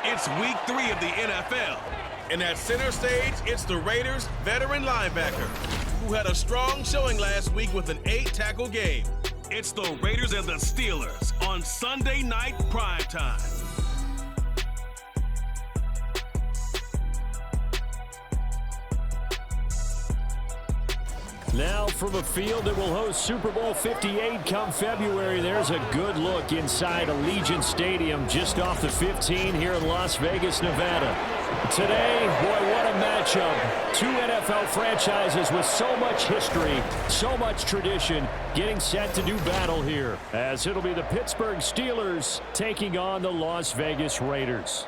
It's week 3 of the NFL. And at center stage, it's the Raiders' veteran linebacker, who had a strong showing last week with an 8-tackle game. It's the Raiders and the Steelers on Sunday Night Primetime. Now from a field that will host Super Bowl 58 come February, there's a good look inside Allegiant Stadium just off the 15 here in Las Vegas, Nevada. Today, boy, what a matchup. Two NFL franchises with so much history, so much tradition, getting set to do battle here, as it'll be the Pittsburgh Steelers taking on the Las Vegas Raiders.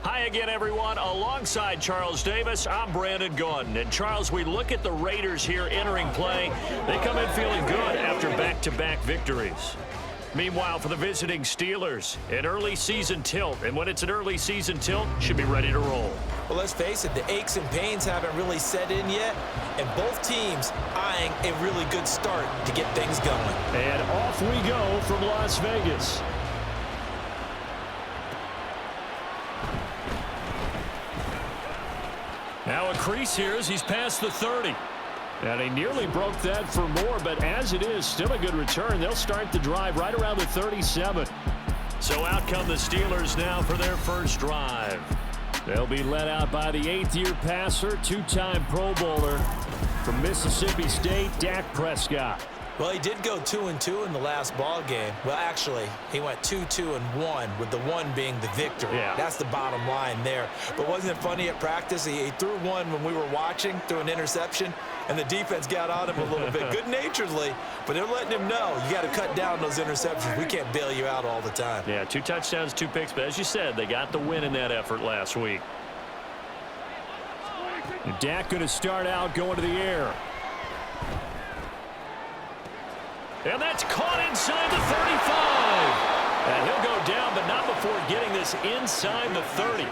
Hi again, everyone. Alongside Charles Davis, I'm Brandon Gordon. And Charles, we look at the Raiders here entering play. They come in feeling good after back-to-back victories. Meanwhile, for the visiting Steelers, an early season tilt. And when it's an early season tilt, should be ready to roll. Well, let's face it, the aches and pains haven't really set in yet. And both teams eyeing a really good start to get things going. And off we go from Las Vegas. Now a crease here as he's past the 30. And he nearly broke that for more, but as it is, still a good return. They'll start the drive right around the 37. So out come the Steelers now for their first drive. They'll be led out by the 8th-year passer, two-time Pro Bowler from Mississippi State, Dak Prescott. Well, he did go 2-2 in the last ball game. Well, actually, he went 2-2-1, with the 1 being the victory. Yeah. That's the bottom line there. But wasn't it funny at practice? He threw one when we were watching, threw an interception, and the defense got on him a little bit, good-naturedly. But they're letting him know, you got to cut down those interceptions. We can't bail you out all the time. Yeah, 2 touchdowns, 2 picks. But as you said, they got the win in that effort last week. And Dak going to start out going to the air. And that's caught inside the 35. And he'll go down, but not before getting this inside the 30.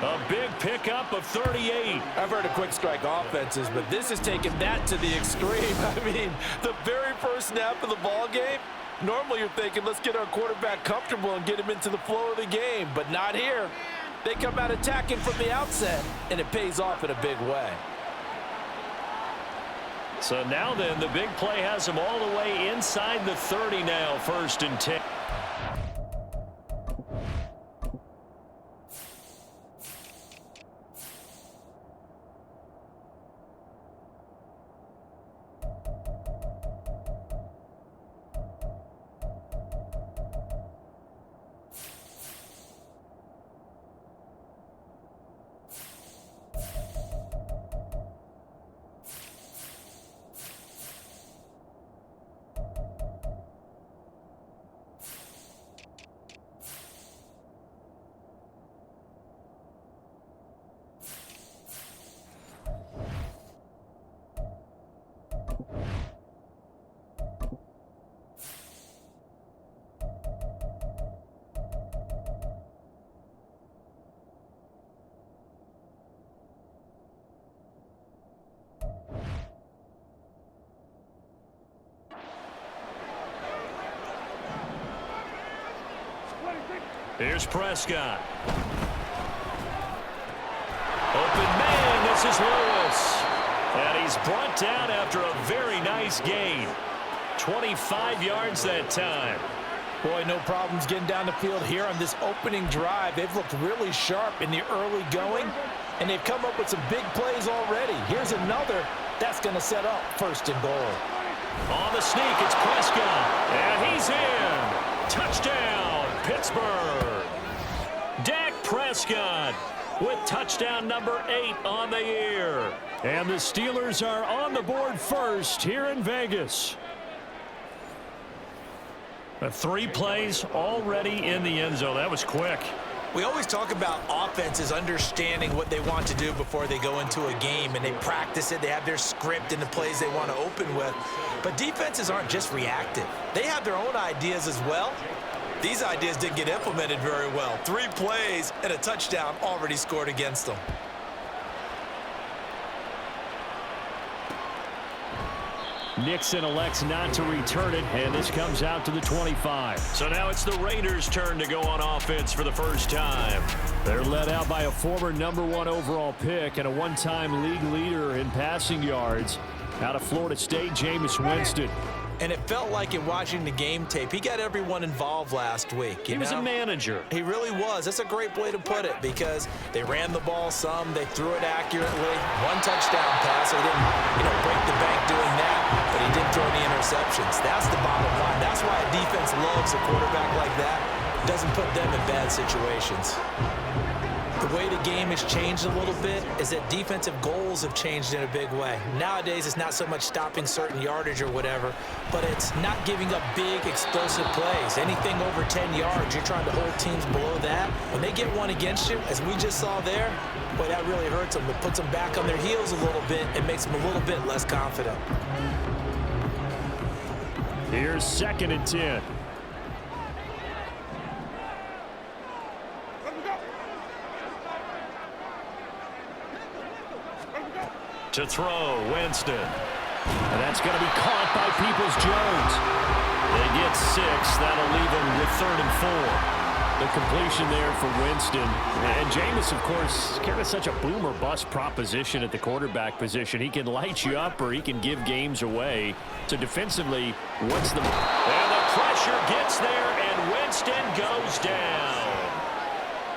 A big pickup of 38. I've heard of quick strike offenses, but this has taken that to the extreme. I mean, the very first snap of the ball game, normally you're thinking, let's get our quarterback comfortable and get him into the flow of the game, but not here. They come out attacking from the outset, and it pays off in a big way. So now then, the big play has him all the way inside the 30 now, 1st and 10. Here's Prescott. Open man, this is Lewis. And he's brought down after a very nice gain. 25 yards that time. Boy, no problems getting down the field here on this opening drive. They've looked really sharp in the early going, and they've come up with some big plays already. Here's another that's going to set up 1st and goal. On the sneak, it's Prescott. And he's in. Touchdown, Pittsburgh. Dak Prescott with touchdown number 8 on the year. And the Steelers are on the board first here in Vegas. 3 plays already in the end zone. That was quick. We always talk about offenses understanding what they want to do before they go into a game, and they practice it. They have their script and the plays they want to open with. But defenses aren't just reactive. They have their own ideas as well. These ideas didn't get implemented very well. 3 plays and a touchdown already scored against them. Nixon elects not to return it, and this comes out to the 25. So now it's the Raiders' turn to go on offense for the first time. They're led out by a former #1 overall pick and a one-time league leader in passing yards. Out of Florida State, Jameis Winston. And it felt like in watching the game tape, he got everyone involved last week. He was a manager. He really was. That's a great way to put it because they ran the ball some, they threw it accurately. One touchdown pass. They didn't, break the bank doing that, but he didn't throw any interceptions. That's the bottom line. That's why a defense loves a quarterback like that. Doesn't put them in bad situations. The way the game has changed a little bit is that defensive goals have changed in a big way. Nowadays, it's not so much stopping certain yardage or whatever, but it's not giving up big, explosive plays. Anything over 10 yards, you're trying to hold teams below that. When they get one against you, as we just saw there, boy, that really hurts them. It puts them back on their heels a little bit and makes them a little bit less confident. Here's 2nd and 10. To throw, Winston. And that's going to be caught by Peoples-Jones. They get 6. That'll leave them with 3rd and 4. The completion there for Winston. And Jameis, of course, kind of such a boom or bust proposition at the quarterback position. He can light you up or he can give games away. So defensively, what's the... And the pressure gets there, and Winston goes down.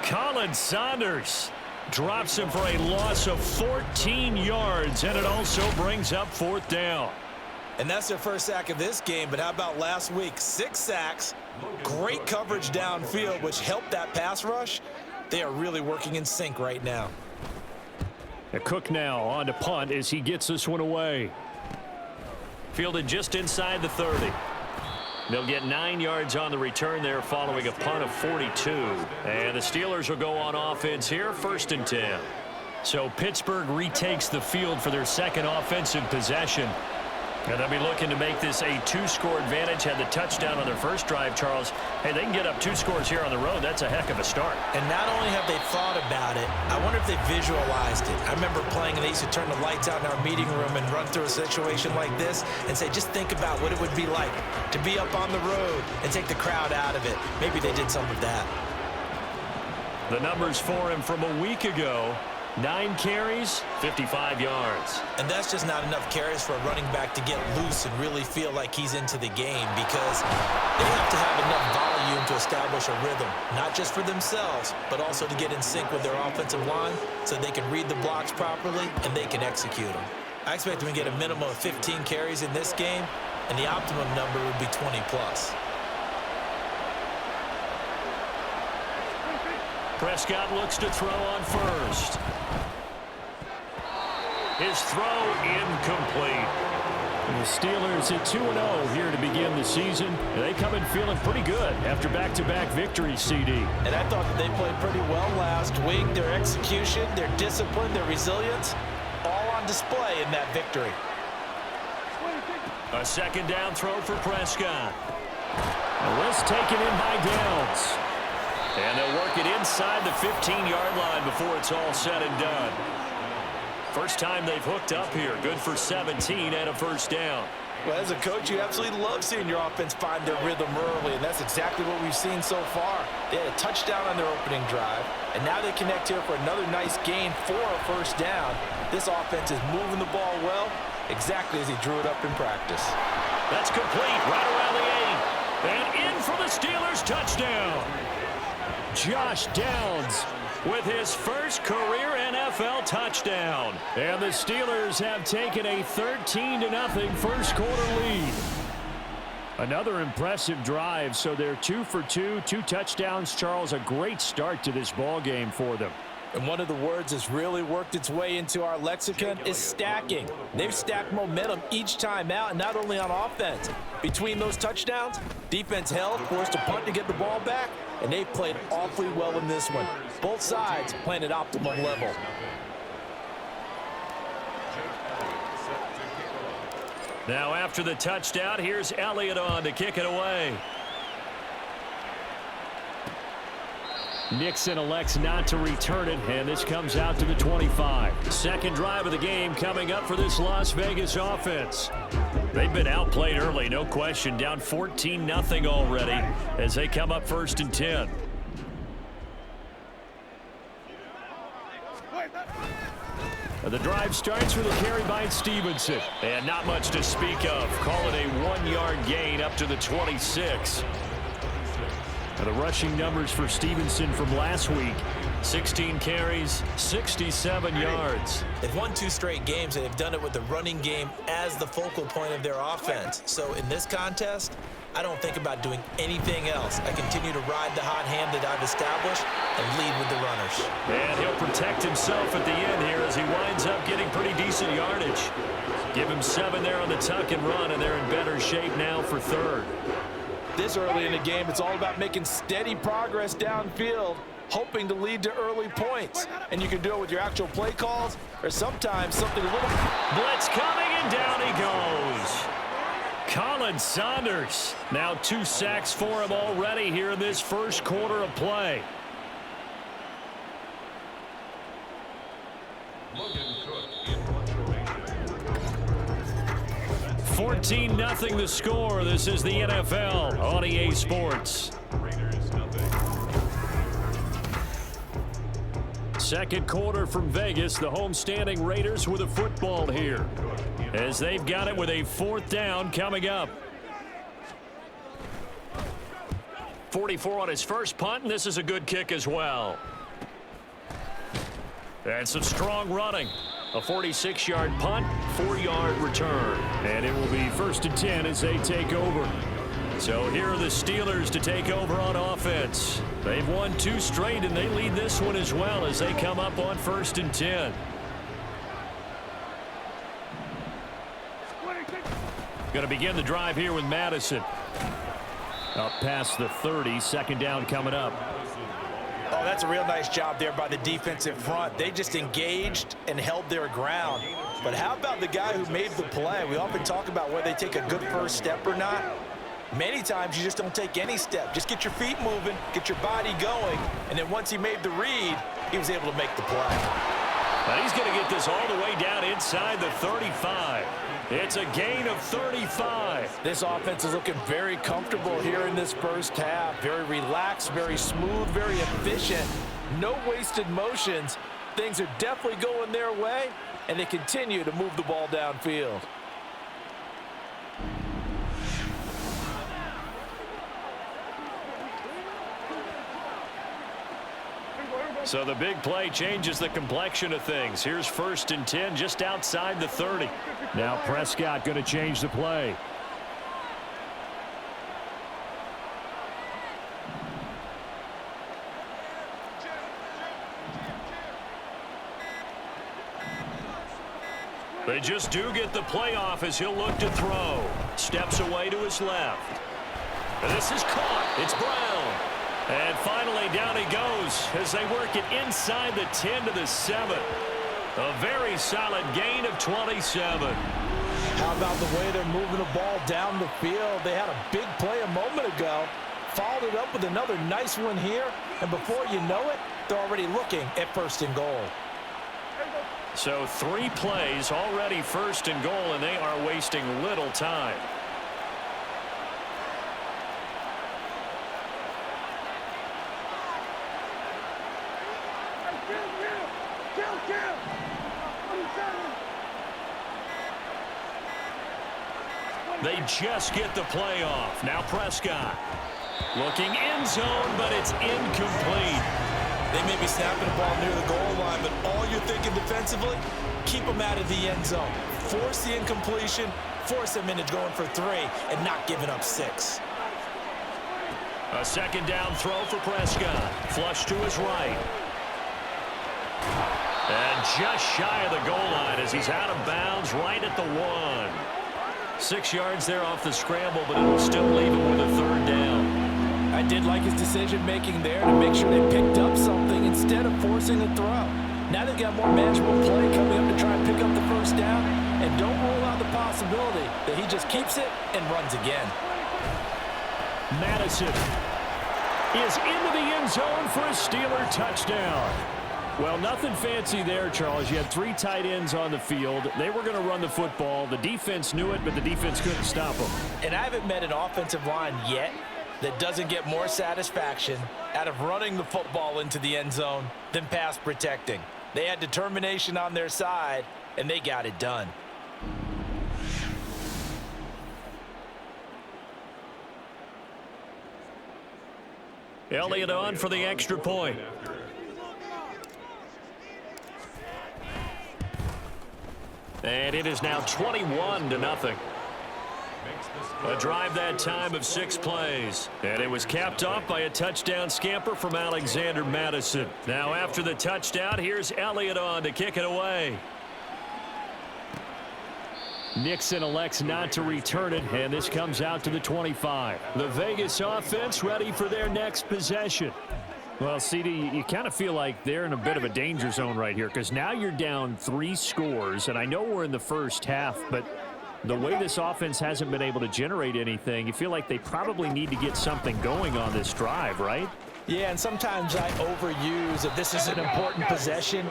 Colin Saunders drops him for a loss of 14 yards, and it also brings up 4th down. And that's their first sack of this game, but how about last week? 6 sacks, great coverage downfield, which helped that pass rush. They are really working in sync right now. Cook now on to punt as he gets this one away. Fielded just inside the 30. They'll get 9 yards on the return there following a punt of 42. And the Steelers will go on offense here, 1st and 10. So Pittsburgh retakes the field for their 2nd offensive possession. And they'll be looking to make this a 2-score advantage. Had the touchdown on their first drive, Charles. Hey, they can get up 2 scores here on the road. That's a heck of a start. And not only have they thought about it, I wonder if they visualized it. I remember playing, and they used to turn the lights out in our meeting room and run through a situation like this and say, just think about what it would be like to be up on the road and take the crowd out of it. Maybe they did some of that. The numbers for him from a week ago. 9 carries, 55 yards. And that's just not enough carries for a running back to get loose and really feel like he's into the game because they have to have enough volume to establish a rhythm, not just for themselves, but also to get in sync with their offensive line so they can read the blocks properly and they can execute them. I expect them to get a minimum of 15 carries in this game, and the optimum number would be 20 plus. Prescott looks to throw on first. His throw incomplete. And the Steelers at 2-0 here to begin the season. They come in feeling pretty good after back-to-back victories, CD. And I thought that they played pretty well last week. Their execution, their discipline, their resilience, all on display in that victory. A 2nd down throw for Prescott. And this taken in by Downs. And they'll work it inside the 15-yard line before it's all said and done. First time they've hooked up here. Good for 17 and a 1st down. Well, as a coach, you absolutely love seeing your offense find their rhythm early, and that's exactly what we've seen so far. They had a touchdown on their opening drive, and now they connect here for another nice gain for a 1st down. This offense is moving the ball well, exactly as he drew it up in practice. That's complete right around the 8. And in for the Steelers touchdown. Josh Downs with his first career NFL touchdown. And the Steelers have taken a 13-0 first quarter lead. Another impressive drive, so they're 2 for 2, 2 touchdowns. Charles, a great start to this ball game for them. And one of the words that's really worked its way into our lexicon is stacking. They've stacked momentum each time out, and not only on offense. Between those touchdowns, defense held, forced a punt to get the ball back, and they played awfully well in this one. Both sides playing at optimum level. Now after the touchdown, here's Elliott on to kick it away. Nixon elects not to return it, and this comes out to the 25. 2nd drive of the game coming up for this Las Vegas offense. They've been outplayed early, no question. Down 14-0 already as they come up 1st and 10. The drive starts with a carry by Stevenson. And not much to speak of. Call it a 1-yard gain up to the 26. Now the rushing numbers for Stevenson from last week. 16 carries, 67 yards. They've won 2 straight games, and they've done it with the running game as the focal point of their offense. So in this contest, I don't think about doing anything else. I continue to ride the hot hand that I've established and lead with the runners. And he'll protect himself at the end here as he winds up getting pretty decent yardage. Give him 7 there on the tuck and run, and they're in better shape now for 3rd. This early in the game, it's all about making steady progress downfield, hoping to lead to early points. And you can do it with your actual play calls or sometimes something a little... Blitz coming, and down he goes. Colin Saunders. Now 2 sacks for him already here in this first quarter of play. $14-0 the score. This is the NFL on EA Sports. Second quarter from Vegas. The homestanding Raiders with a football here as they've got it with a 4th down coming up. 44 on his first punt, and this is a good kick as well. And some strong running. A 46-yard punt, 4-yard return. And it will be 1st and 10 as they take over. So here are the Steelers to take over on offense. They've won 2 straight, and they lead this one as well as they come up on 1st and 10. Going to begin the drive here with Madison. Up past the 30, 2nd down coming up. Oh, that's a real nice job there by the defensive front. They just engaged and held their ground. But how about the guy who made the play? We often talk about whether they take a good first step or not. Many times you just don't take any step. Just get your feet moving, get your body going, and then once he made the read, he was able to make the play. And he's going to get this all the way down inside the 35. It's a gain of 35. This offense is looking very comfortable here in this first half. Very relaxed, very smooth, very efficient. No wasted motions. Things are definitely going their way, and they continue to move the ball downfield. So the big play changes the complexion of things. Here's 1st and 10 just outside the 30. Now Prescott going to change the play. They just do get the play off as he'll look to throw. Steps away to his left. And this is caught. It's Brown. And finally down he goes as they work it inside the 10 to the 7. A very solid gain of 27. How about the way they're moving the ball down the field? They had a big play a moment ago. Followed it up with another nice one here. And before you know it, they're already looking at 1st and goal. So 3 plays already 1st and goal, and they are wasting little time. They just get the play off. Now Prescott looking end zone, but it's incomplete. They may be snapping the ball near the goal line, but all you're thinking defensively, keep them out of the end zone. Force the incompletion, force them into going for 3, and not giving up 6. A 2nd down throw for Prescott. Flush to his right. And just shy of the goal line as he's out of bounds right at the 1. 6 yards there off the scramble, but it'll still leave him with a 3rd down. I did like his decision-making there to make sure they picked up something instead of forcing a throw. Now they've got more manageable play coming up to try and pick up the 1st down, and don't rule out the possibility that he just keeps it and runs again. Madison is into the end zone for a Steeler touchdown. Well, nothing fancy there, Charles. You had 3 tight ends on the field. They were going to run the football. The defense knew it, but the defense couldn't stop them. And I haven't met an offensive line yet that doesn't get more satisfaction out of running the football into the end zone than pass protecting. They had determination on their side, and they got it done. Elliott on for the extra point. And it is now 21-0. A drive that time of 6 plays. And it was capped off by a touchdown scamper from Alexander Madison. Now after the touchdown, here's Elliott on to kick it away. Nixon elects not to return it, and this comes out to the 25. The Vegas offense ready for their next possession. Well, CD, you kind of feel like they're in a bit of a danger zone right here because now you're down 3 scores, and I know we're in the first half, but the way this offense hasn't been able to generate anything, you feel like they probably need to get something going on this drive, right? Yeah, and sometimes I overuse that this is an important possession,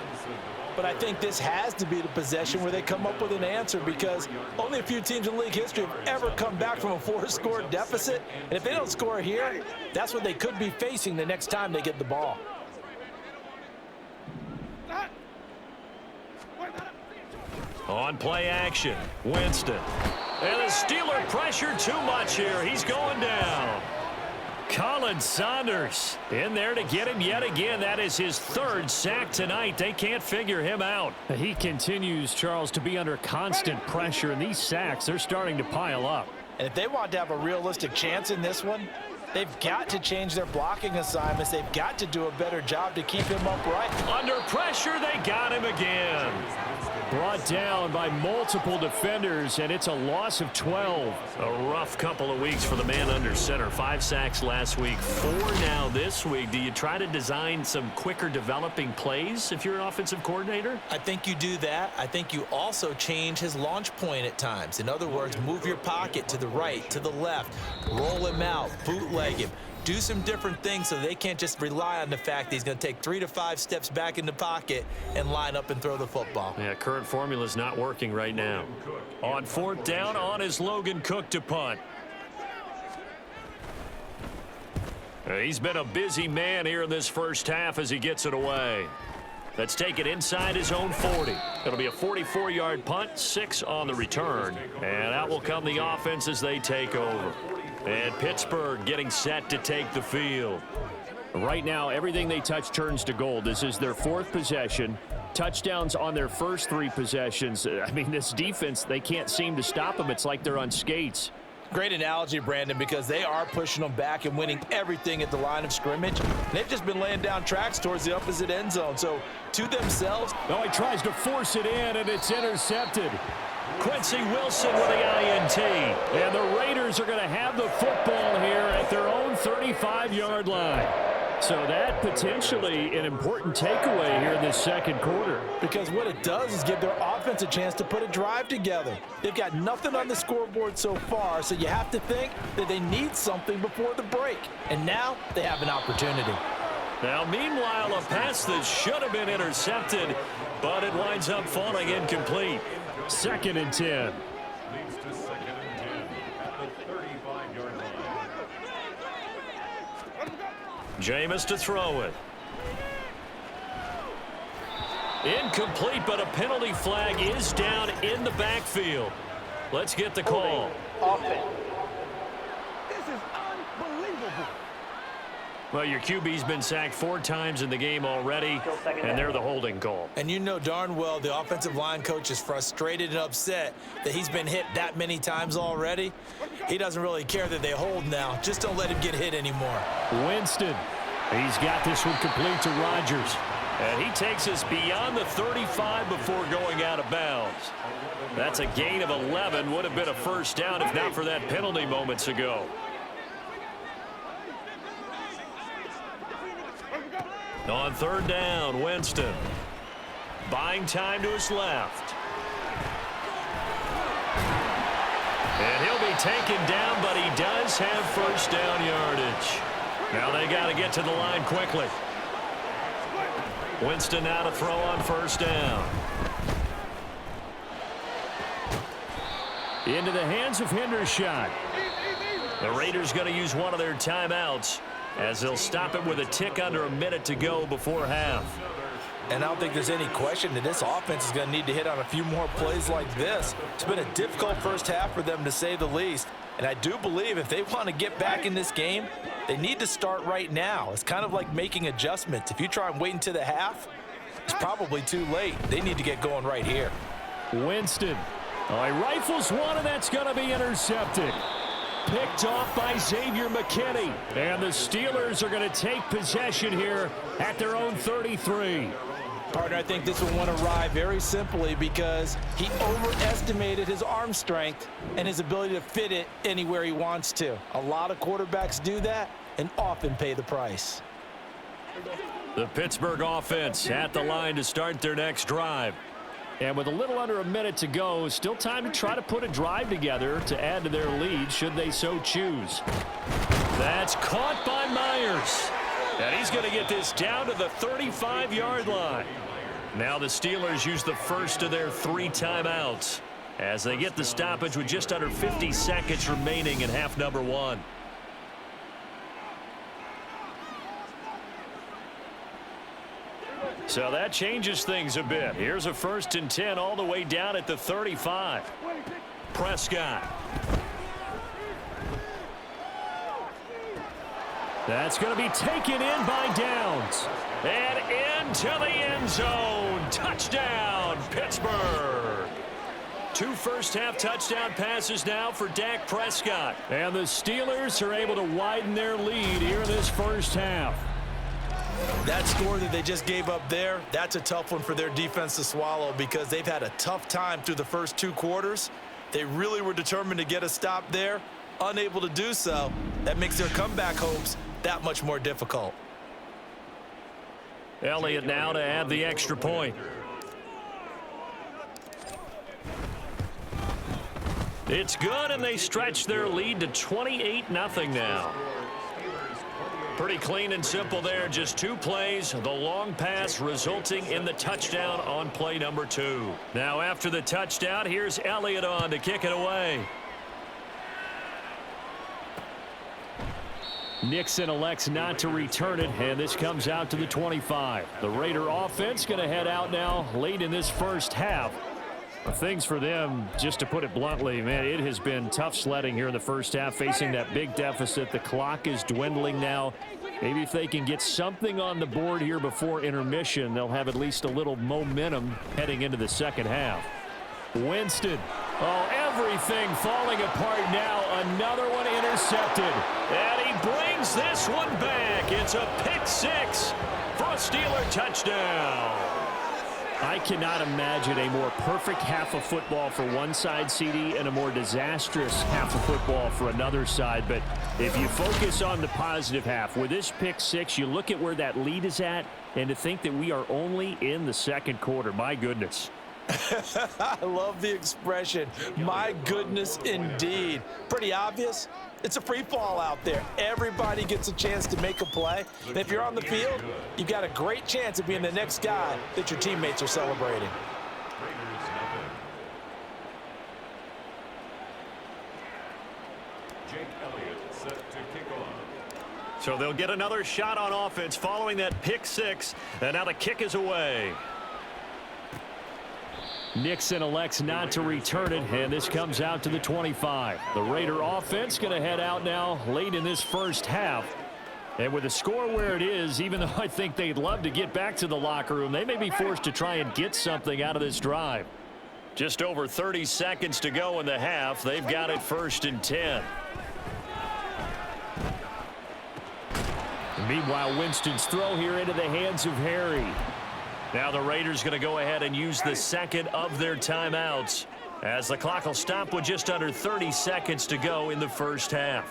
but I think this has to be the possession where they come up with an answer because only a few teams in league history have ever come back from a 4-score deficit. And if they don't score here, that's what they could be facing the next time they get the ball. On play action, Winston. And the Steeler pressure too much here. He's going down. Colin Saunders in there to get him yet again. That is his 3rd sack tonight. They can't figure him out. He continues, Charles, to be under constant pressure, and these sacks, they're starting to pile up. And if they want to have a realistic chance in this one, they've got to change their blocking assignments. They've got to do a better job to keep him upright. Under pressure, they got him again. Brought down by multiple defenders, and it's a loss of 12. A rough couple of weeks for the man under center. 5 sacks last week, 4 now this week. Do you try to design some quicker developing plays if you're an offensive coordinator? I think you do that. I think you also change his launch point at times. In other words, move your pocket to the right, to the left, roll him out, bootleg him. Do some different things so they can't just rely on the fact that he's going to take 3 to 5 steps back in the pocket and line up and throw the football. Yeah, current formula is not working right now. On 4th down, on is Logan Cook to punt. He's been a busy man here in this first half as he gets it away. Let's take it inside his own 40. It'll be a 44-yard punt, 6 on the return. And out will come the offense as they take over. And Pittsburgh getting set to take the field. Right now, everything they touch turns to gold. This is their 4th possession. Touchdowns on their first 3 possessions. I mean, this defense, they can't seem to stop them. It's like they're on skates. Great analogy, Brandon, because they are pushing them back and winning everything at the line of scrimmage. They've just been laying down tracks towards the opposite end zone. So, to themselves. Oh, he tries to force it in, and it's intercepted. Quincy Wilson with the INT. And the Raiders are going to have the football here at their own 35-yard line. So that potentially an important takeaway here in this second quarter. Because what it does is give their offense a chance to put a drive together. They've got nothing on the scoreboard so far, so you have to think that they need something before the break. And now they have an opportunity. Now, meanwhile, a pass that should have been intercepted, but it winds up falling incomplete. 2nd and 10. Jameis to throw it. Incomplete, but a penalty flag is down in the backfield. Let's get the call. Offense. This is unbelievable. Well, your QB's been sacked 4 times in the game already, and they're the holding call. And you know darn well the offensive line coach is frustrated and upset that he's been hit that many times already. He doesn't really care that they hold now. Just don't let him get hit anymore. Winston, he's got this one complete to Rodgers. And he takes us beyond the 35 before going out of bounds. That's a gain of 11. Would have been a first down if not for that penalty moments ago. On 3rd down, Winston. Buying time to his left. And he'll be taken down, but he does have first down yardage. Now they got to get to the line quickly. Winston now to throw on first down. Into the hands of Hendershot. The Raiders going to use one of their timeouts as they'll stop it with a tick under a minute to go before half. And I don't think there's any question that this offense is going to need to hit on a few more plays like this. It's been a difficult first half for them, to say the least. And I do believe if they want to get back in this game, they need to start right now. It's kind of like making adjustments. If you try and wait until the half, it's probably too late. They need to get going right here. Winston. Oh, he rifles one, and that's going to be intercepted. Picked off by Xavier McKinney. And the Steelers are going to take possession here at their own 33. Partner, I think this one went awry very simply because he overestimated his arm strength and his ability to fit it anywhere he wants to. A lot of quarterbacks do that and often pay the price. The Pittsburgh offense at the line to start their next drive. And with a little under a minute to go, still time to try to put a drive together to add to their lead should they so choose. That's caught by Myers. And he's going to get this down to the 35-yard line. Now the Steelers use the first of their 3 timeouts as they get the stoppage with just under 50 seconds remaining in half number 1. So that changes things a bit. Here's a 1st and 10 all the way down at the 35. Prescott. That's going to be taken in by Downs. And into the end zone. Touchdown, Pittsburgh. 2 first-half touchdown passes now for Dak Prescott. And the Steelers are able to widen their lead here in this first half. That score that they just gave up there, that's a tough one for their defense to swallow because they've had a tough time through the first 2 quarters. They really were determined to get a stop there, unable to do so. That makes their comeback hopes that much more difficult. Elliott now to add the extra point. It's good, and they stretch their lead to 28-0 now. Pretty clean and simple there. Just 2 plays. The long pass resulting in the touchdown on play number 2. Now after the touchdown, here's Elliott on to kick it away. Nixon elects not to return it, and this comes out to the 25. The Raider offense going to head out now late in this first half. Things for them, just to put it bluntly, man, it has been tough sledding here in the first half, facing that big deficit. The clock is dwindling now. Maybe if they can get something on the board here before intermission, they'll have at least a little momentum heading into the second half. Winston. Oh, everything falling apart now. Another one intercepted. And he brings this one back. It's a pick 6 for a Steeler touchdown. I cannot imagine a more perfect half of football for one side, CD, and a more disastrous half of football for another side. But if you focus on the positive half, with this pick 6, you look at where that lead is at, and to think that we are only in the second quarter, my goodness. I love the expression, my goodness indeed. Pretty obvious. It's a free fall out there. Everybody gets a chance to make a play. And if you're on the field, you've got a great chance of being the next guy that your teammates are celebrating. So they'll get another shot on offense following that pick 6. And now the kick is away. Nixon elects not to return it, and this comes out to the 25. The Raider offense going to head out now late in this first half. And with the score where it is, even though I think they'd love to get back to the locker room, they may be forced to try and get something out of this drive. Just over 30 seconds to go in the half. They've got it 1st and 10. Meanwhile, Winston's throw here into the hands of Harry. Now the Raiders going to go ahead and use the second of their timeouts as the clock will stop with just under 30 seconds to go in the first half.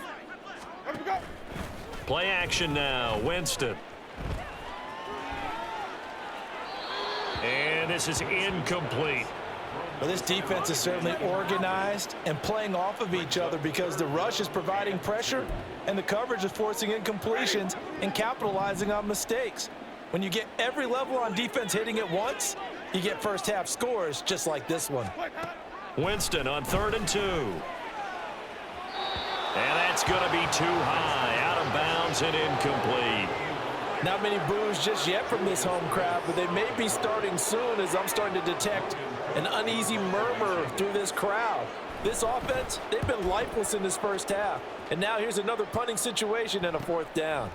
Play action now. Winston. And this is incomplete. Well, this defense is certainly organized and playing off of each other because the rush is providing pressure and the coverage is forcing incompletions and capitalizing on mistakes. When you get every level on defense hitting at once, you get first half scores just like this one. Winston on 3rd and 2. And that's going to be too high, out of bounds and incomplete. Not many boos just yet from this home crowd, but they may be starting soon as I'm starting to detect an uneasy murmur through this crowd. This offense, they've been lifeless in this first half. And now here's another punting situation and a 4th down.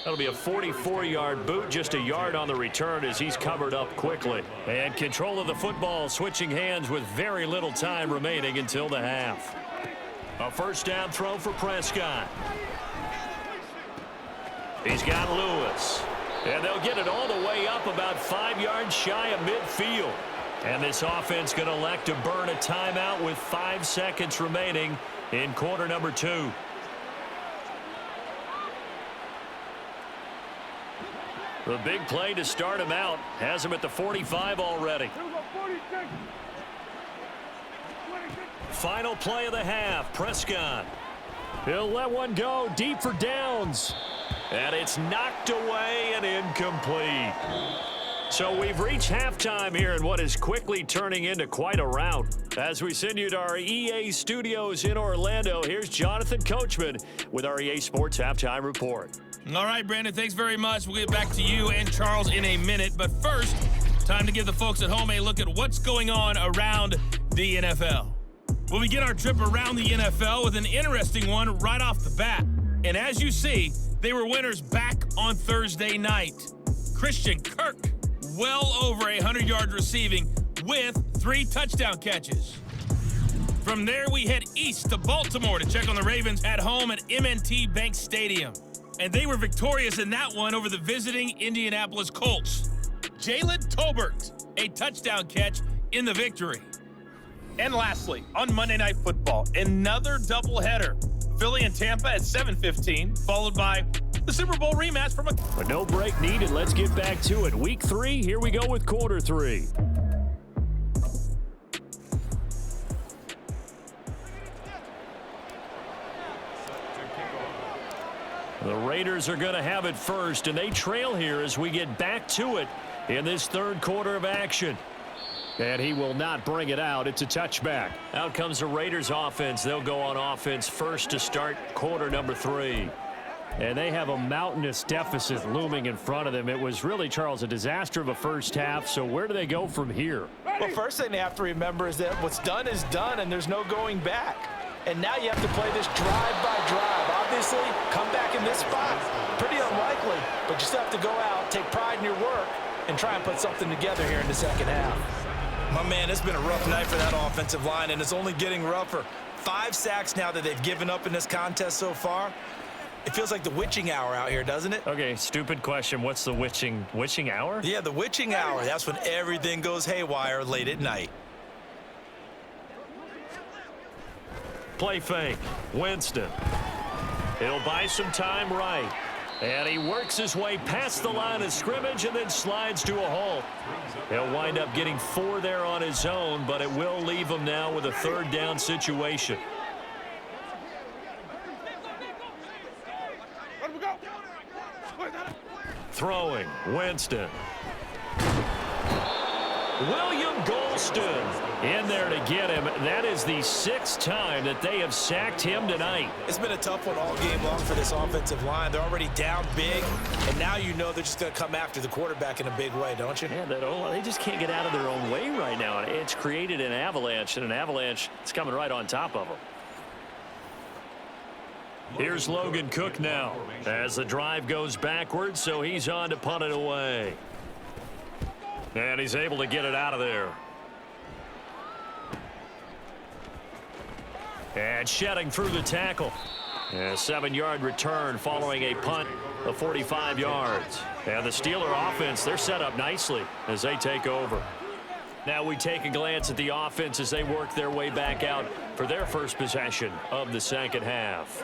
That'll be a 44-yard boot, just a yard on the return as he's covered up quickly. And control of the football switching hands with very little time remaining until the half. A first down throw for Prescott. He's got Lewis. And they'll get it all the way up about 5 yards shy of midfield. And this offense going to elect to burn a timeout with 5 seconds remaining in quarter number 2. The big play to start him out has him at the 45 already. Final play of the half, Prescott. He'll let one go deep for downs. And it's knocked away and incomplete. So we've reached halftime here in what is quickly turning into quite a rout. As we send you to our EA studios in Orlando, here's Jonathan Coachman with our EA Sports Halftime Report. All right, Brandon, thanks very much. We'll get back to you and Charles in a minute. But first, time to give the folks at home a look at what's going on around the NFL. We'll begin our trip around the NFL with an interesting one right off the bat. And as you see, they were winners back on Thursday night. Christian Kirk, well over 100 yards receiving with 3 touchdown catches. From there, we head east to Baltimore to check on the Ravens at home at M&T Bank Stadium. And they were victorious in that one over the visiting Indianapolis Colts. Jalen Tolbert, a touchdown catch in the victory. And lastly, on Monday Night Football, another doubleheader. Philly and Tampa at 7:15, followed by the Super Bowl rematch from But no break needed. Let's get back to it. Week 3, here we go with quarter 3. The Raiders are going to have it first, and they trail here as we get back to it in this 3rd quarter of action. And he will not bring it out. It's a touchback. Out comes the Raiders offense. They'll go on offense first to start quarter number 3. And they have a mountainous deficit looming in front of them. It was really, Charles, a disaster of a first half. So where do they go from here? Well, first thing they have to remember is that what's done is done, and there's no going back. And now you have to play this drive by drive. Obviously, come back in this spot, pretty unlikely. But you still have to go out, take pride in your work, and try and put something together here in the second half. My man, it's been a rough night for that offensive line, and it's only getting rougher. 5 sacks now that they've given up in this contest so far. It feels like the witching hour out here, doesn't it? Okay, stupid question. What's the witching hour? Yeah, the witching hour. That's when everything goes haywire late at night. Play fake. Winston. He'll buy some time right. And he works his way past the line of scrimmage and then slides to a halt. He'll wind up getting 4 there on his own, but it will leave him now with a 3rd down situation. Throwing, Winston. William Golston in there to get him. That is the 6th time that they have sacked him tonight. It's been a tough one all game long for this offensive line. They're already down big, and now you know they're just going to come after the quarterback in a big way, don't you? Yeah, they just can't get out of their own way right now. It's created an avalanche, and an avalanche is coming right on top of them. Here's Logan Cook now as the drive goes backwards, so he's on to punt it away. And he's able to get it out of there. And shedding through the tackle. And a 7-yard return following a punt of 45 yards. And the Steeler offense, they're set up nicely as they take over. Now we take a glance at the offense as they work their way back out for their first possession of the second half.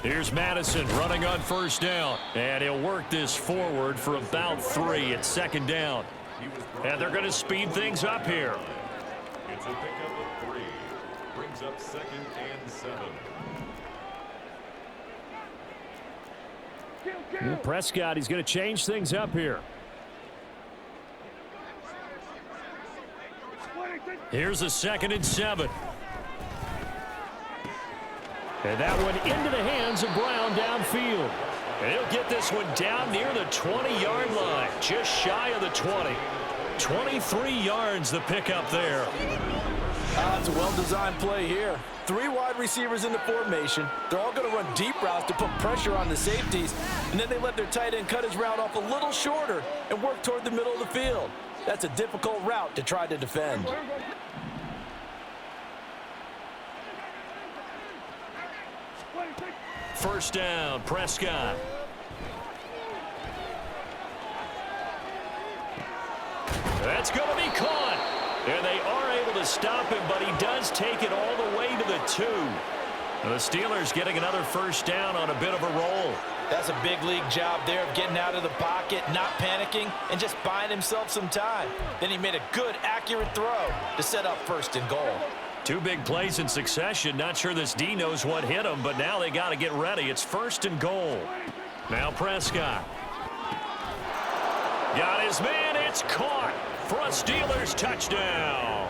Here's Madison running on first down, and he'll work this forward for about 3 at 2nd down. And they're going to speed things up here. brings up 2nd and 7. Prescott, he's going to change things up here. Here's a 2nd and 7. And that one into the hands of Brown downfield. And he'll get this one down near the 20-yard line, just shy of the 20. 23 yards the pickup there. It's a well-designed play here. 3 wide receivers in the formation. They're all going to run deep routes to put pressure on the safeties, and then they let their tight end cut his route off a little shorter and work toward the middle of the field. That's a difficult route to try to defend. First down, Prescott. That's going to be caught. And they are able to stop him, but he does take it all the way to the 2. The Steelers getting another first down on a bit of a roll. That's a big league job there of getting out of the pocket, not panicking, and just buying himself some time. Then he made a good, accurate throw to set up 1st and goal. 2 big plays in succession. Not sure this D knows what hit him, but now they got to get ready. It's 1st and goal. Now Prescott. Got his man. It's caught for a Steelers touchdown.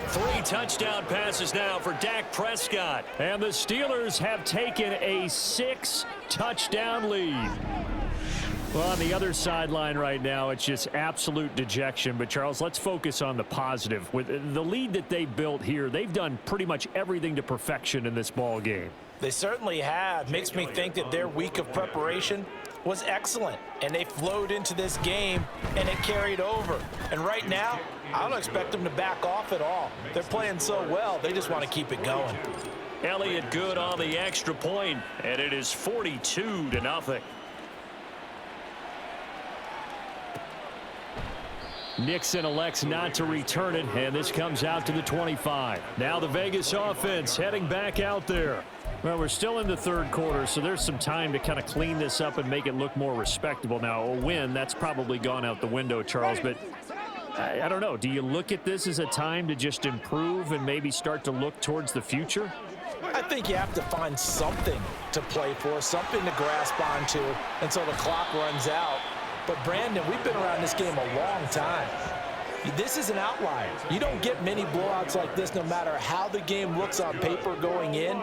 3 touchdown passes now for Dak Prescott. And the Steelers have taken a 6-touchdown lead. Well, on the other sideline right now, it's just absolute dejection. But, Charles, let's focus on the positive. With the lead that they built here, they've done pretty much everything to perfection in this ball game. They certainly have. Makes me think that their week of preparation was excellent. And they flowed into this game, and it carried over. And right now, I don't expect them to back off at all. They're playing so well, they just want to keep it going. Elliott good on the extra point, and it is 42-0. Nixon elects not to return it, and this comes out to the 25. Now the Vegas offense heading back out there. Well, we're still in the 3rd quarter, so there's some time to kind of clean this up and make it look more respectable. Now, a win, that's probably gone out the window, Charles, but I don't know. Do you look at this as a time to just improve and maybe start to look towards the future? I think you have to find something to play for, something to grasp onto until the clock runs out. But, Brandon, we've been around this game a long time. This is an outlier. You don't get many blowouts like this no matter how the game looks on paper going in.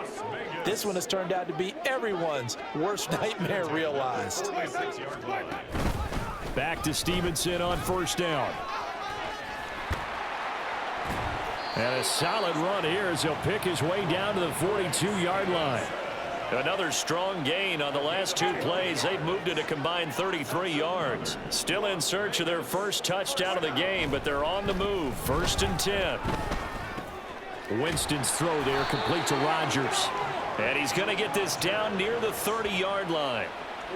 This one has turned out to be everyone's worst nightmare realized. Back to Stevenson on 1st down. And a solid run here as he'll pick his way down to the 42-yard line. Another strong gain on the last 2 plays. They've moved it a combined 33 yards. Still in search of their first touchdown of the game, but they're on the move. 1st and 10. Winston's throw there complete to Rodgers. And he's going to get this down near the 30-yard line.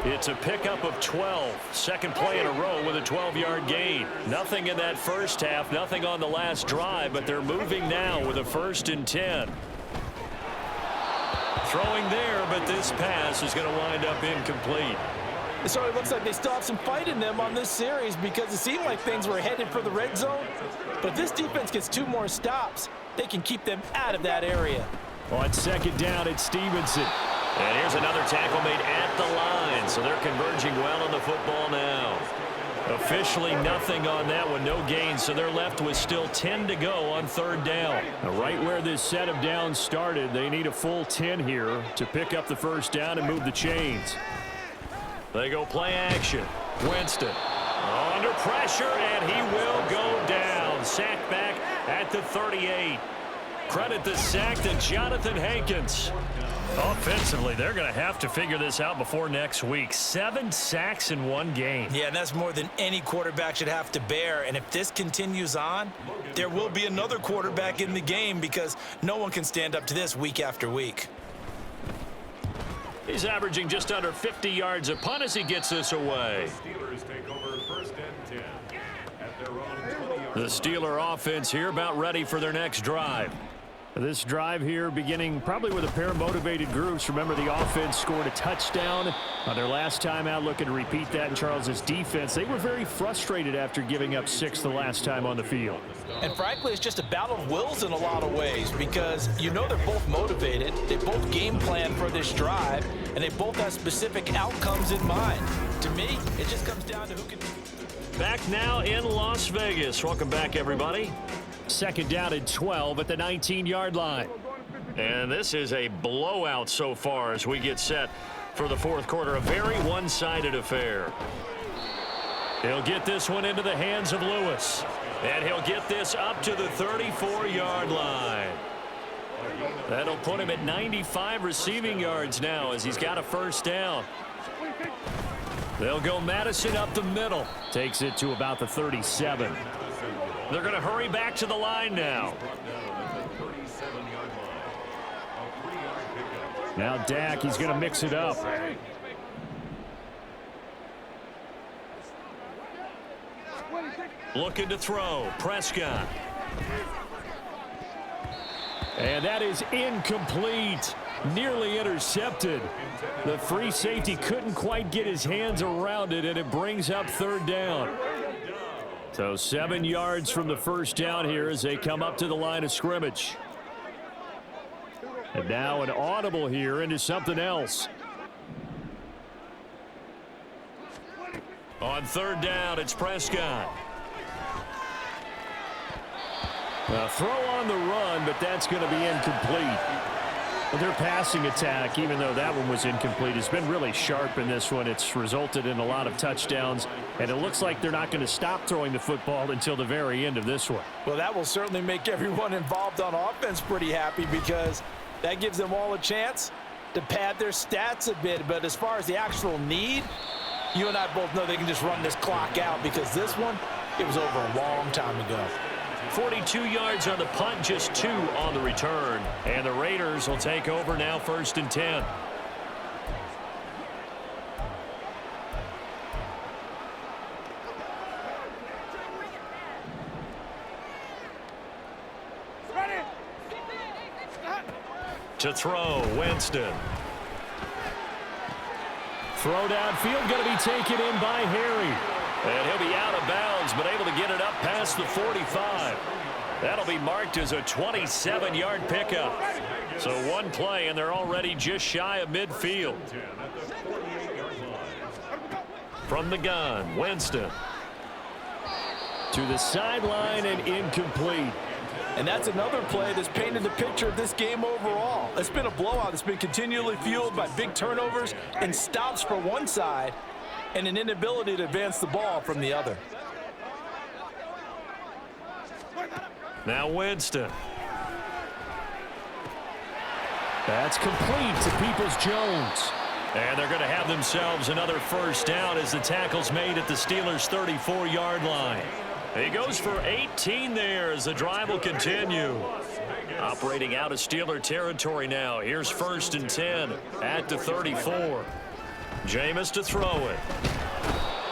It's a pickup of 12. 2nd play in a row with a 12-yard gain. Nothing in that first half, nothing on the last drive, but they're moving now with a 1st and 10. Throwing there, but this pass is going to wind up incomplete. So it looks like they still have some fight in them on this series because it seemed like things were headed for the red zone. But if this defense gets 2 more stops, they can keep them out of that area. On 2nd down, it's Stevenson. And here's another tackle made at the line. So they're converging well on the football now. Officially nothing on that one, no gain, so they're left with still 10 to go on 3rd down. Now, right where this set of downs started, they need a full 10 here to pick up the 1st down and move the chains. They go play action. Winston under pressure, and he will go down. Sacked back at the 38. Credit the sack to Jonathan Hankins. Offensively, they're going to have to figure this out before next week. 7 sacks in 1 game. Yeah, and that's more than any quarterback should have to bear. And if this continues on, there will be another quarterback in the game because no one can stand up to this week after week. He's averaging just under 50 yards a punt as he gets this away. The Steeler offense here about ready for their next drive. This drive here beginning probably with a pair of motivated groups. Remember, the offense scored a touchdown on their last time out, looking to repeat that in Charles's defense. They were very frustrated after giving up 6 the last time on the field. And frankly, it's just a battle of wills in a lot of ways because you know they're both motivated. They both game plan for this drive, and they both have specific outcomes in mind. To me, it just comes down to who can... Back now in Las Vegas. Welcome back, everybody. Second down and 12 at the 19-yard line. And this is a blowout so far as we get set for the fourth quarter. A very one-sided affair. He'll get this one into the hands of Lewis. And he'll get this up to the 34-yard line. That'll put him at 95 receiving yards now as he's got a first down. They'll go Madison up the middle. Takes it to about the 37. They're going to hurry back to the line now. Now Dak, he's going to mix it up. Looking to throw. Prescott. And that is incomplete. Nearly intercepted. The free safety couldn't quite get his hands around it, and it brings up third down. So 7 yards from the first down here as they come up to the line of scrimmage. And now an audible here into something else. On third down, it's Prescott. A throw on the run, but that's going to be incomplete. Well, their passing attack, even though that one was incomplete, has been really sharp in this one. It's resulted in a lot of touchdowns, and it looks like they're not going to stop throwing the football until the very end of this one. Well, that will certainly make everyone involved on offense pretty happy because that gives them all a chance to pad their stats a bit. But as far as the actual need, you and I both know they can just run this clock out because this one, it was over a long time ago. 42 yards on the punt, just 2 on the return. And the Raiders will take over now, 1st and 10. To throw, Winston. Throw downfield, going to be taken in by Harry. And he'll be out of bounds, but able to get it up past the 45. That'll be marked as a 27-yard pickup. So one play, and they're already just shy of midfield. From the gun, Winston. To the sideline and incomplete. And that's another play that's painted the picture of this game overall. It's been a blowout. It's been continually fueled by big turnovers and stops for one side and an inability to advance the ball from the other. Now Winston. That's complete to Peoples-Jones. And they're going to have themselves another first down as the tackle's made at the Steelers' 34-yard line. He goes for 18 there as the drive will continue. Operating out of Steeler territory now. Here's 1st and 10 at the 34. Jameis to throw it.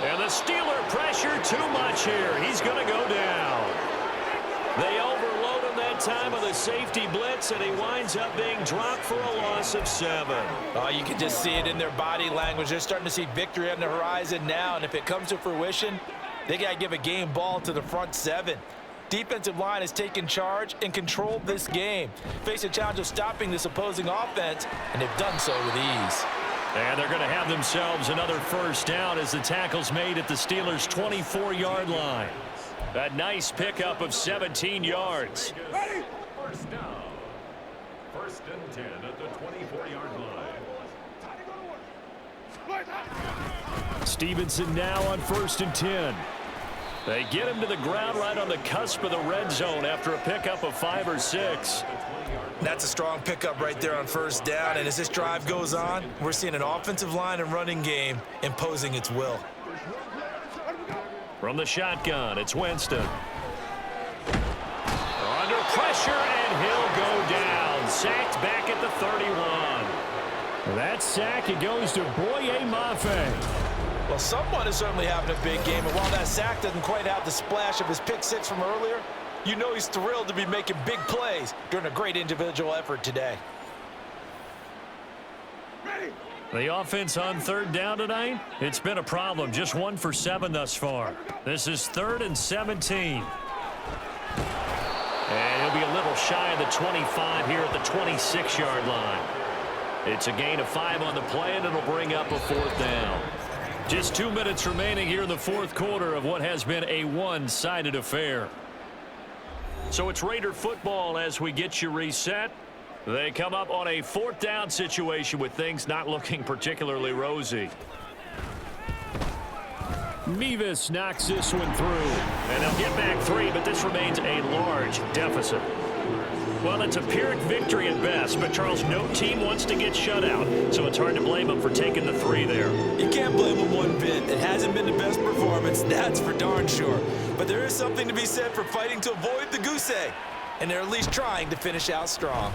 And the Steeler pressure too much here. He's going to go down. They overload him that time with a safety blitz, and he winds up being dropped for a loss of 7. Oh, you can just see it in their body language. They're starting to see victory on the horizon now, and if it comes to fruition, they got to give a game ball to the front 7. Defensive line has taken charge and controlled this game. Face a challenge of stopping this opposing offense, and they've done so with ease. And they're going to have themselves another first down as the tackle's made at the Steelers' 24-yard line. A nice pickup of 17 yards. Ready? First down. 1st and 10 at the 24-yard line. Stevenson now on 1st and 10. They get him to the ground right on the cusp of the red zone after a pickup of 5 or 6. That's a strong pickup right there on first down, and as this drive goes on, we're seeing an offensive line and running game imposing its will. From the shotgun, it's Winston. Under pressure, and he'll go down. Sacked back at the 31. That sack, it goes to Boye Mafe. Well, someone is certainly having a big game, and while that sack doesn't quite have the splash of his pick 6 from earlier, You know he's thrilled to be making big plays during a great individual effort today. The offense on third down tonight, it's been a problem. Just 1 for 7 thus far. This is 3rd and 17. And he'll be a little shy of the 25 here at the 26-yard line. It's a gain of 5 on the play, and it'll bring up a 4th down. Just 2 minutes remaining here in the 4th quarter of what has been a one-sided affair. So it's Raider football as we get you reset. They come up on a 4th down situation with things not looking particularly rosy. Mevis knocks this one through, and they'll get back 3, but this remains a large deficit. Well, it's a Pyrrhic victory at best, but Charles, no team wants to get shut out, so it's hard to blame them for taking the 3 there. You can't blame them one bit. It hasn't been the best performance, that's for darn sure. But there is something to be said for fighting to avoid the goose egg, and they're at least trying to finish out strong.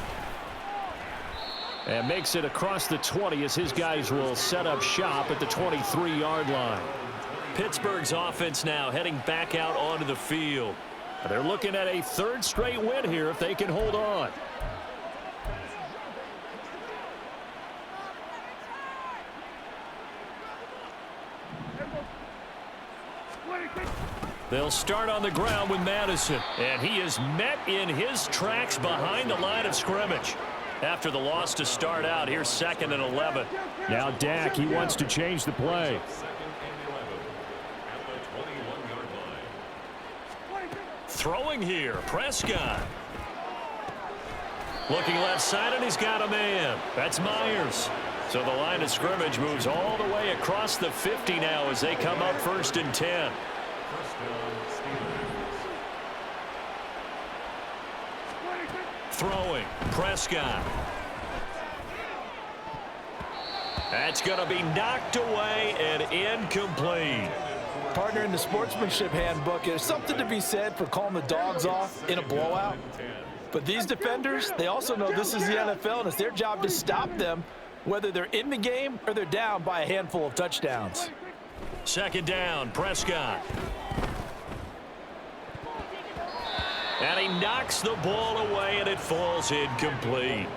And makes it across the 20 as his guys will set up shop at the 23-yard line. Pittsburgh's offense now heading back out onto the field. They're looking at a 3rd straight win here if they can hold on. They'll start on the ground with Madison, and he is met in his tracks behind the line of scrimmage. After the loss to start out, here's 2nd and 11. Now Dak, he wants to change the play. Throwing here, Prescott. Looking left side, and he's got a man. That's Myers. So the line of scrimmage moves all the way across the 50 now as they come up 1st and 10. Throwing, Prescott. That's going to be knocked away and incomplete. Partner, in the sportsmanship handbook, there's something to be said for calling the dogs off in a blowout. But these defenders, they also know this is the NFL, and it's their job to stop them, whether they're in the game or they're down by a handful of touchdowns. 2nd down, Prescott. And he knocks the ball away, and it falls incomplete.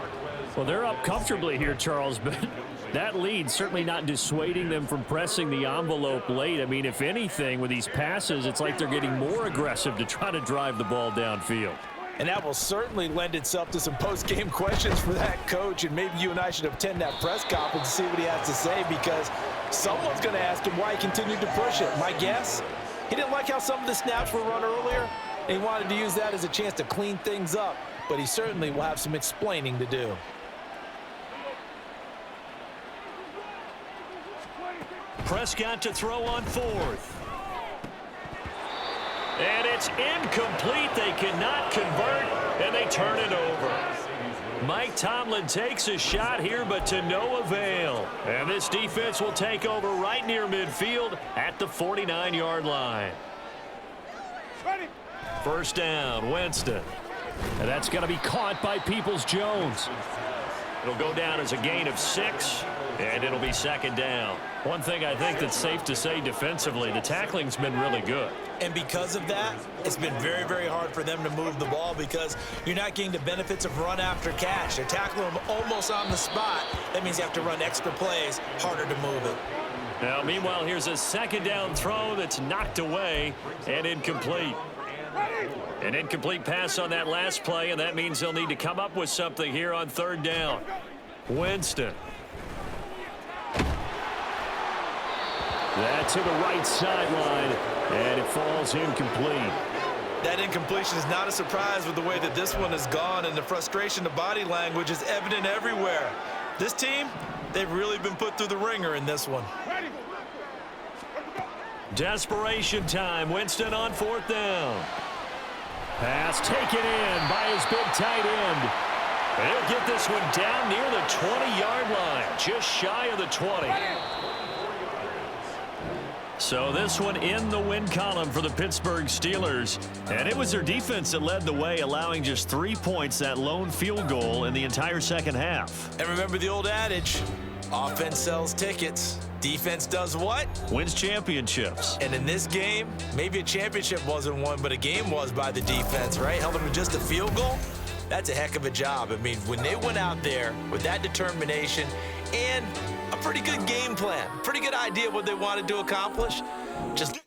Well, they're up comfortably here, Charles, but that lead certainly not dissuading them from pressing the envelope late. I mean, if anything, with these passes, it's like they're getting more aggressive to try to drive the ball downfield. And that will certainly lend itself to some post-game questions for that coach, and maybe you and I should attend that press conference to see what he has to say, because someone's going to ask him why he continued to push it. My guess, he didn't like how some of the snaps were run earlier, and he wanted to use that as a chance to clean things up, but he certainly will have some explaining to do. Prescott to throw on 4th. And it's incomplete. They cannot convert, and they turn it over. Mike Tomlin takes a shot here, but to no avail. And this defense will take over right near midfield at the 49-yard line. 1st down, Winston. And that's going to be caught by Peoples-Jones. It'll go down as a gain of 6, and it'll be 2nd down. One thing I think that's safe to say defensively, the tackling's been really good. And because of that, it's been very, very hard for them to move the ball because you're not getting the benefits of run after catch. They're tackling them almost on the spot. That means you have to run extra plays, harder to move it. Now, meanwhile, here's a 2nd down throw that's knocked away and incomplete. An incomplete pass on that last play, and that means they'll need to come up with something here on 3rd down. Winston. That to the right sideline, and it falls incomplete. That incompletion is not a surprise with the way that this one has gone, and the frustration, the body language is evident everywhere. This team, they've really been put through the ringer in this one. Desperation time. Winston on 4th down. Pass taken in by his big tight end. And he'll get this one down near the 20-yard line, just shy of the 20. So this one in the win column for the Pittsburgh Steelers. And it was their defense that led the way, allowing just 3 points, that lone field goal in the entire second half. And remember the old adage, Offense sells tickets. Defense does what? Wins championships. And in this game, maybe a championship wasn't won, but a game was by the defense, right? Held them to just a field goal. That's a heck of a job. I mean, when they went out there with that determination and a pretty good game plan, pretty good idea of what they wanted to accomplish, just